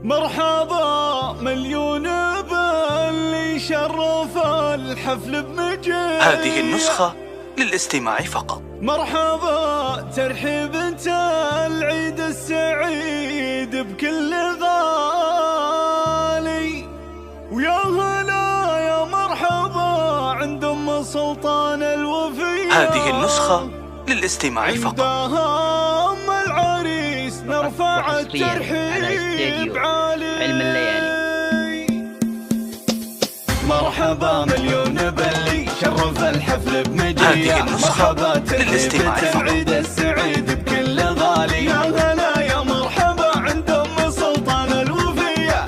مرحبا مليون باللي شرف الحفل بمجيء. هذه النسخة للاستماع فقط. مرحبا ترحيب انت العيد السعيد بكل غالي، ويا هلا يا مرحبا عند ام سلطان الوفية. هذه النسخة للاستماع فقط. ام العريس نرفع الترحيب عالي. علم الليالي. مرحبا مليون باللي شرف الحفل بمجيء. هذه النسخة للاستماع فقط. العيد السعيد بكل غالي، يا هلا يا مرحبا عند ام سلطان الوفية.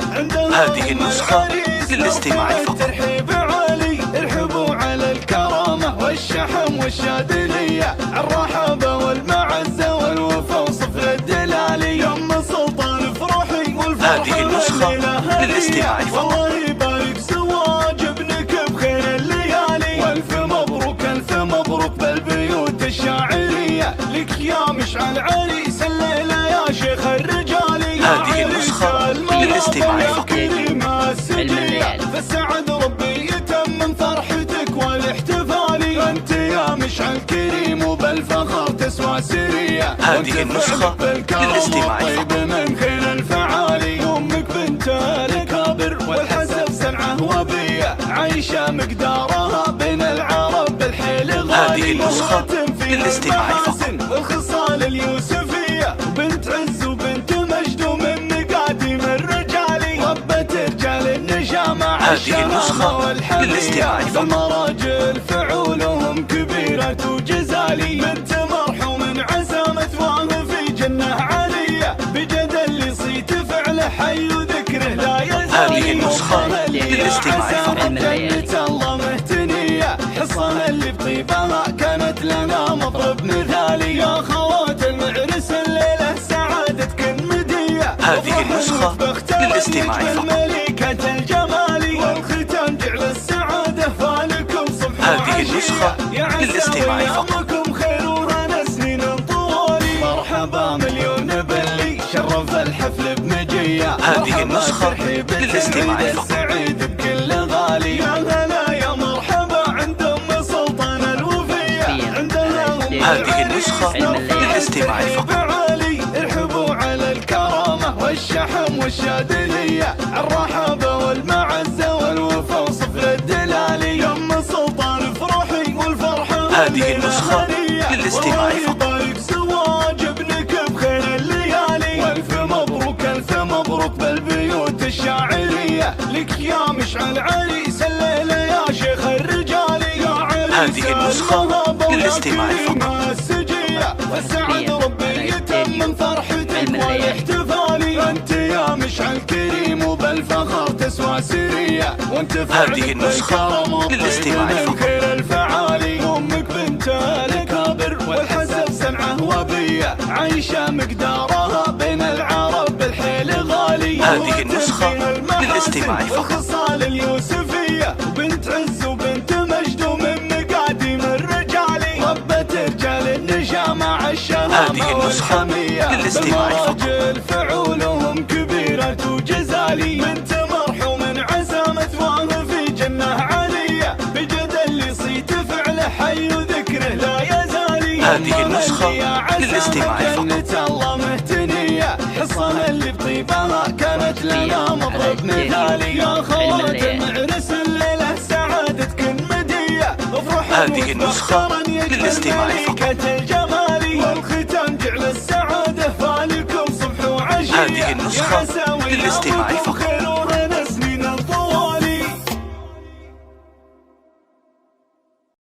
هذه النسخة للاستماع فقط. ترحيب عالي، ارحبوا على الكرامة والشحم والشادلية، الرحابة والمعزة والوفا وصفر الدلالي. يا ام سلطان افرحي والفرحة. هذه النسخة للاستماع فقط. الله يبارك زواج ابنك بخير الليالي، والف مبروك الف مبروك بالبيوت الشاعرية، لك يا مشعل عريس الليلة يا شيخ الرجالي. هذه النسخة للاستماع فقط. فالسعد ربي يتمم فرحتك والاحتفالي، انت يا مشعل كريم وبالفخر تسوى سرية. هذه النسخة للاستماع فقط. من خير الفعالي، امك بنت الكابر والحسب سمعه وبية، عايشة مقدارها بين العرب بالحيل غالي. هذه النسخة للاستماع فقط. والخصال اليوسفية، وبنت عز وبنت مجد ومن مقاديم الرجالي، ربة رجال النجامة. هذه النسخة للاستماع فقط. المراجل فعولهم كبيرة وجزالي، بنت مرحوم عزامة واه في جنة عالية، بجد اللي صيت فعله حي وذكره لا يزال. هذه النسخة للاستماع فقط. الله مهتنية، حصان اللي بطيبها كانت لنا مطرب مثالي، يا خوات المعرس الليلة سعادتكن مدية. هذه النسخة للاستماع فقط. ملكة الجمال والختام جعل السعادة فالكم صبح. هذه النسخة للاستماع فقط. خير وهنا سنين طوالي. مرحبا مليون باللي شرف الحفل بمجية. هذه النسخة للاستماع فقط. سعيد بكل غالي، يا هلا يا مرحبا عند ام سلطان الوفية. هذه النسخة للاستماع فقط. ارحبوا على الكرامة والشحم والشادلية، الرحابة والمعزة والوفا وصفر الدلالي. يا ام سلطان افرحي والفرحة. هذه النسخة للاستماع فقط. زواج ابنك بخير الليالي، والف مبروك الف مبروك بالبيوت الشاعرية، لك يا مشعل عريس الليلة يا شيخ الرجالي. يا عريس هذه النسخة للاستماع فقط. والسعد ربي يتمم فرحتك والاحتفالي، انت يا مشعل كريم وبالفخر تسوى سرية، وانت هذه النسخة للاستماع فقط. خير الفعالي، امك بنت الكابر والحسب سمعه وبية، عايشة مقدارها بين العرب بالحيل غالي. هذه النسخة للاستماع فقط. والخصال اليوسفية، وبنت عز وبنت مجد ومن مقاديم الرجالي، ربة رجال النجامة الشهامة. هذه النسخة للاستماع فقط. فعولهم كبيرة وجزالي، بنت مرحوم عزامة واه في جنة عالية، بجد اللي صيت فعله حي وذكره لا يزالي. هذه النسخة للاستماع فقط. الله مهتنية، حصان اللي بطيبها كانت لنا مطرب مثالي، يا خوات المعرس الليلة سعادتكن مدية. هذه النسخة للاستماع فقط. والختام جعل السعادة فالكم صبح وعشية. هذه النسخة للاستماع فقط.